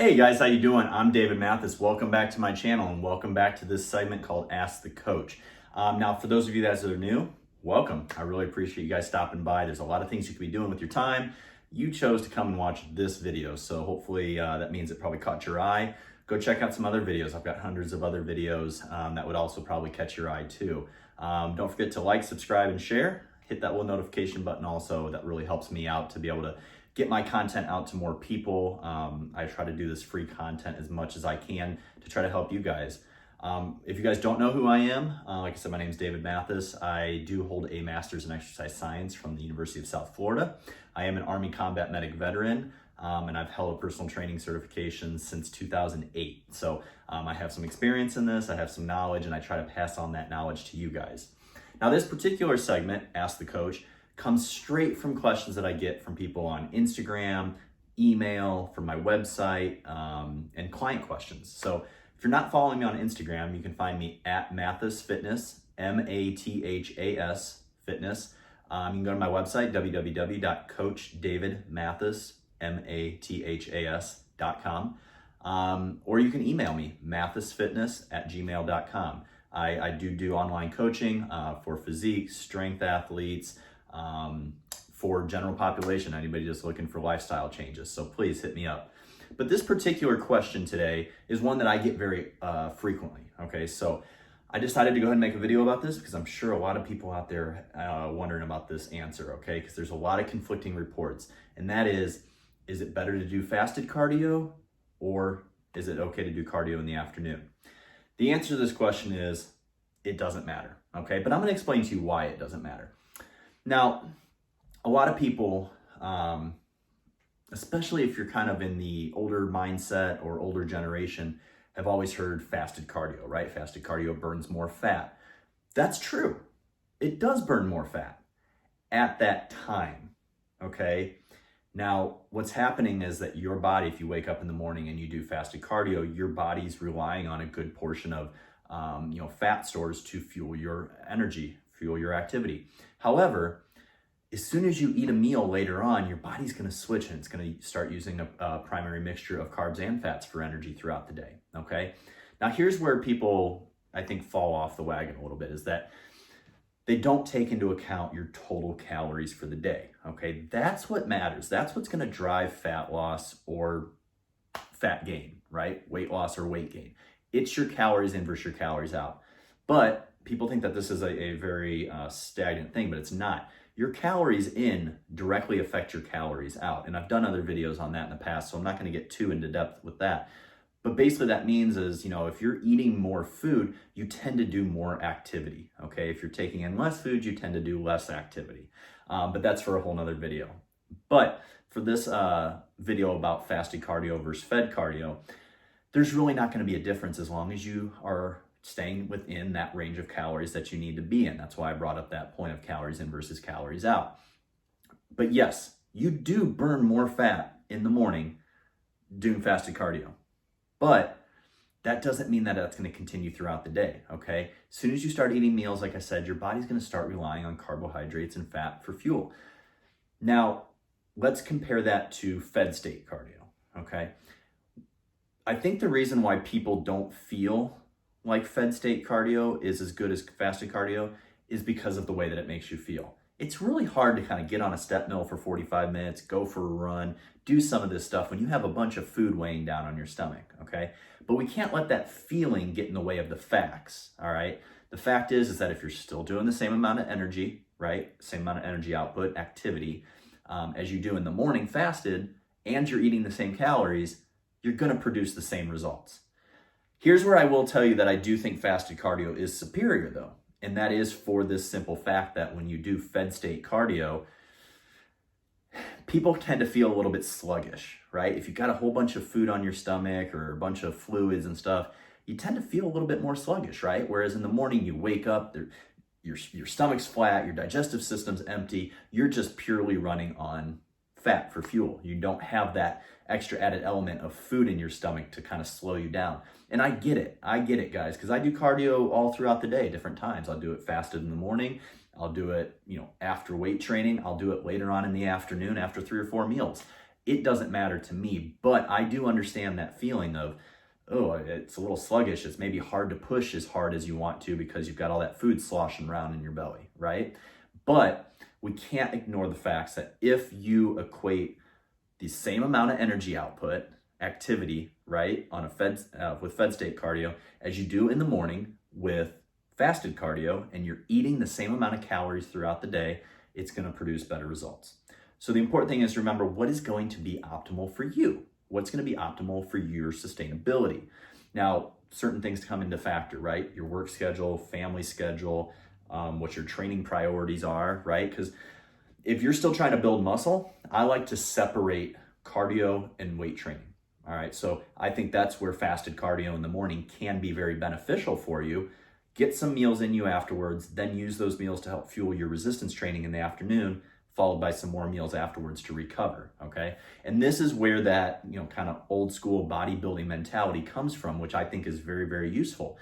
Hey guys, how you doing? I'm David Mathis. Welcome back to my channel and welcome back to this segment called Ask the Coach. Now, for those of you guys that are new, welcome. I really appreciate you guys stopping by. There's a lot of things you could be doing with your time. You chose to come and watch this video, so hopefully that means it probably caught your eye. Go check out some other videos. I've got hundreds of other videos that would also probably catch your eye too. Don't forget to like, subscribe, and share. Hit that little notification button also. That really helps me out to be able to get my content out to more people. I try to do this free content as much as I can to try to help you guys. If you guys don't know who I am, like I said, my name is David Mathis. I do hold a master's in exercise science from the University of South Florida. I am an Army combat medic veteran, and I've held a personal training certification since 2008. So I have some experience in this, I have some knowledge, and I try to pass on that knowledge to you guys. Now, this particular segment, Ask the Coach, comes straight from questions that I get from people on Instagram, email, from my website, and client questions. So if you're not following me on Instagram, you can find me at mathasfitness, M-A-T-H-A-S fitness. You can go to my website, www.coachdavidmathas.com, or you can email me, mathasfitness@gmail.com. I do online coaching for physique, strength athletes, for general population, anybody just looking for lifestyle changes. So please hit me up. But this particular question today is one that I get very frequently. Okay, so I decided to go ahead and make a video about this because I'm sure a lot of people out there wondering about this answer, okay? Because there's a lot of conflicting reports, and that is it better to do fasted cardio or is it okay to do cardio in the afternoon? The answer to this question is it doesn't matter, okay? But I'm gonna explain to you why it doesn't matter. Now, a lot of people, especially if you're kind of in the older mindset or older generation, have always heard fasted cardio, right? Fasted cardio burns more fat. That's true. It does burn more fat at that time, okay? Now, what's happening is that your body, if you wake up in the morning and you do fasted cardio, your body's relying on a good portion of fat stores to fuel your energy, fuel your activity. However, as soon as you eat a meal later on, your body's going to switch and it's going to start using a primary mixture of carbs and fats for energy throughout the day, okay? Now, here's where people, I think, fall off the wagon a little bit, is that they don't take into account your total calories for the day, okay? That's what matters. That's what's going to drive fat loss or fat gain, right? Weight loss or weight gain. It's your calories in versus your calories out. But people think that this is a very stagnant thing, but it's not. Your calories in directly affect your calories out. And I've done other videos on that in the past, so I'm not going to get too into depth with that. But basically that means is, if you're eating more food, you tend to do more activity, okay? If you're taking in less food, you tend to do less activity. But that's for a whole nother video. But for this video about fasted cardio versus fed cardio, there's really not going to be a difference as long as you are staying within that range of calories that you need to be in. That's why I brought up that point of calories in versus calories out. But yes, you do burn more fat in the morning doing fasted cardio. But that doesn't mean that that's going to continue throughout the day, okay? As soon as you start eating meals, like I said, your body's going to start relying on carbohydrates and fat for fuel. Now, let's compare that to fed state cardio, okay? I think the reason why people don't feel like fed state cardio is as good as fasted cardio is because of the way that it makes you feel. It's really hard to kind of get on a step mill for 45 minutes, go for a run, do some of this stuff when you have a bunch of food weighing down on your stomach, okay? But we can't let that feeling get in the way of the facts, all right? The fact is that if you're still doing the same amount of energy, right? Same amount of energy output, activity, as you do in the morning fasted, and you're eating the same calories, you're gonna produce the same results. Here's where I will tell you that I do think fasted cardio is superior though. And that is for this simple fact that when you do fed state cardio, people tend to feel a little bit sluggish, right? If you've got a whole bunch of food on your stomach or a bunch of fluids and stuff, you tend to feel a little bit more sluggish, right? Whereas in the morning you wake up, your stomach's flat, your digestive system's empty, you're just purely running on fat for fuel. You don't have that extra added element of food in your stomach to kind of slow you down. And I get it, guys, because I do cardio all throughout the day, different times. I'll do it fasted in the morning. I'll do it, after weight training. I'll do it later on in the afternoon after 3 or 4 meals. it doesn't matter to me, but I do understand that feeling of, oh, it's a little sluggish. It's maybe hard to push as hard as you want to because you've got all that food sloshing around in your belly, right? But we can't ignore the facts that if you equate the same amount of energy output, activity, right, on a with fed state cardio as you do in the morning with fasted cardio, and you're eating the same amount of calories throughout the day, it's going to produce better results. So the important thing is to remember what is going to be optimal for you. What's going to be optimal for your sustainability. Now, certain things come into factor, right? Your work schedule, family schedule, what your training priorities are, right? Because if you're still trying to build muscle, I like to separate cardio and weight training. All right, so I think that's where fasted cardio in the morning can be very beneficial for you. Get some meals in you afterwards, then use those meals to help fuel your resistance training in the afternoon, followed by some more meals afterwards to recover, okay? And this is where that, kind of old school bodybuilding mentality comes from, which I think is very, very useful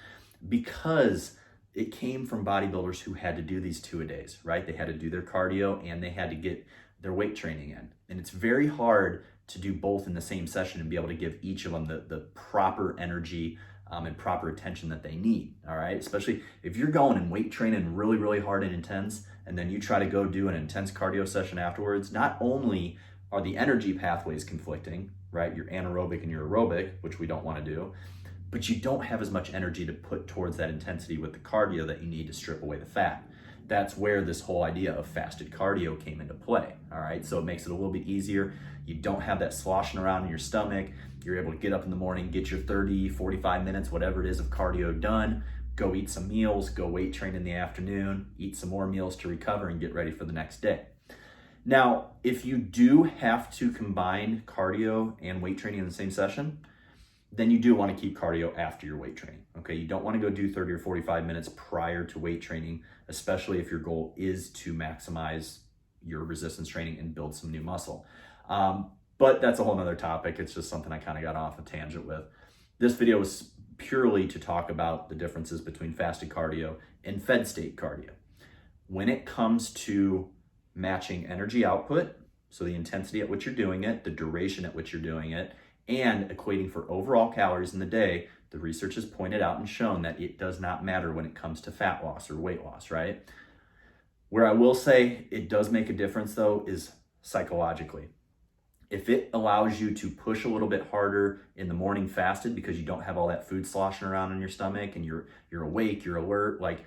because it came from bodybuilders who had to do these 2-a-days, right? They had to do their cardio and they had to get their weight training in. And it's very hard to do both in the same session and be able to give each of them the proper energy and proper attention that they need, all right? Especially if you're going and weight training really, really hard and intense, and then you try to go do an intense cardio session afterwards, not only are the energy pathways conflicting, right? Your anaerobic and your aerobic, which we don't want to do, but you don't have as much energy to put towards that intensity with the cardio that you need to strip away the fat. That's where this whole idea of fasted cardio came into play, all right? So it makes it a little bit easier. You don't have that sloshing around in your stomach. You're able to get up in the morning, get your 30, 45 minutes, whatever it is of cardio done, go eat some meals, go weight train in the afternoon, eat some more meals to recover and get ready for the next day. Now, if you do have to combine cardio and weight training in the same session, then you do want to keep cardio after your weight training, okay? You don't want to go do 30 or 45 minutes prior to weight training, especially if your goal is to maximize your resistance training and build some new muscle. But that's a whole nother topic. It's just something I kind of got off a tangent with. This video was purely to talk about the differences between fasted cardio and fed state cardio. When it comes to matching energy output, so the intensity at which you're doing it, the duration at which you're doing it, and equating for overall calories in the day, the research has pointed out and shown that it does not matter when it comes to fat loss or weight loss, right? Where I will say it does make a difference though is psychologically. If it allows you to push a little bit harder in the morning fasted because you don't have all that food sloshing around in your stomach and you're awake, you're alert. Like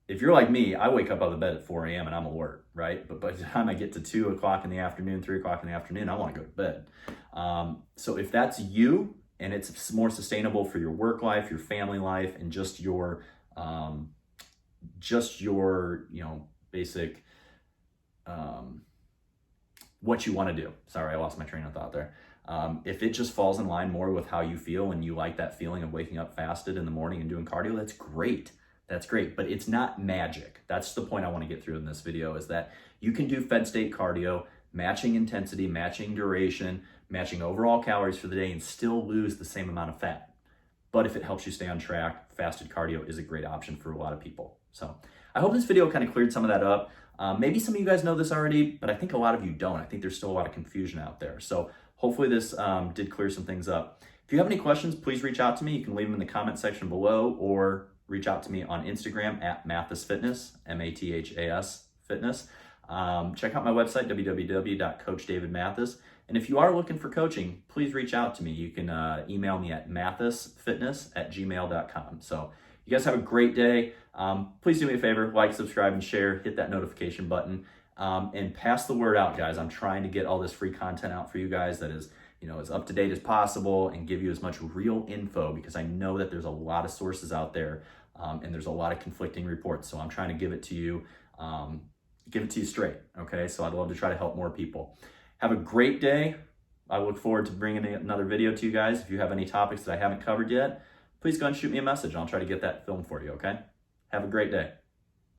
if you're like me, I wake up out of bed at 4 a.m. and I'm alert, right? But by the time I get to 2 o'clock in the afternoon, 3 o'clock in the afternoon, I want to go to bed. So if that's you and it's more sustainable for your work life, your family life, and just your basic what you want to do. Sorry, I lost my train of thought there. If it just falls in line more with how you feel and you like that feeling of waking up fasted in the morning and doing cardio, that's great. That's great, but it's not magic. That's the point I want to get through in this video is that you can do fed state cardio, matching intensity, matching duration, matching overall calories for the day and still lose the same amount of fat. But if it helps you stay on track, fasted cardio is a great option for a lot of people. So I hope this video kind of cleared some of that up. Maybe some of you guys know this already, but I think a lot of you don't. I think there's still a lot of confusion out there. So hopefully this did clear some things up. If you have any questions, please reach out to me. You can leave them in the comment section below or reach out to me on Instagram at mathasfitness, M-A-T-H-A-S fitness. Check out my website, www.coachdavidmathis. And if you are looking for coaching, please reach out to me. You can email me at mathasfitness@gmail.com. So you guys have a great day. Please do me a favor, like, subscribe, and share. Hit that notification button and pass the word out, guys. I'm trying to get all this free content out for you guys that is, as up to date as possible and give you as much real info because I know that there's a lot of sources out there and there's a lot of conflicting reports. So I'm trying to give it to you straight. Okay, so I'd love to try to help more people. Have a great day. I look forward to bringing another video to you guys. If you have any topics that I haven't covered yet, please go and shoot me a message. I'll try to get that filmed for you, okay? Have a great day.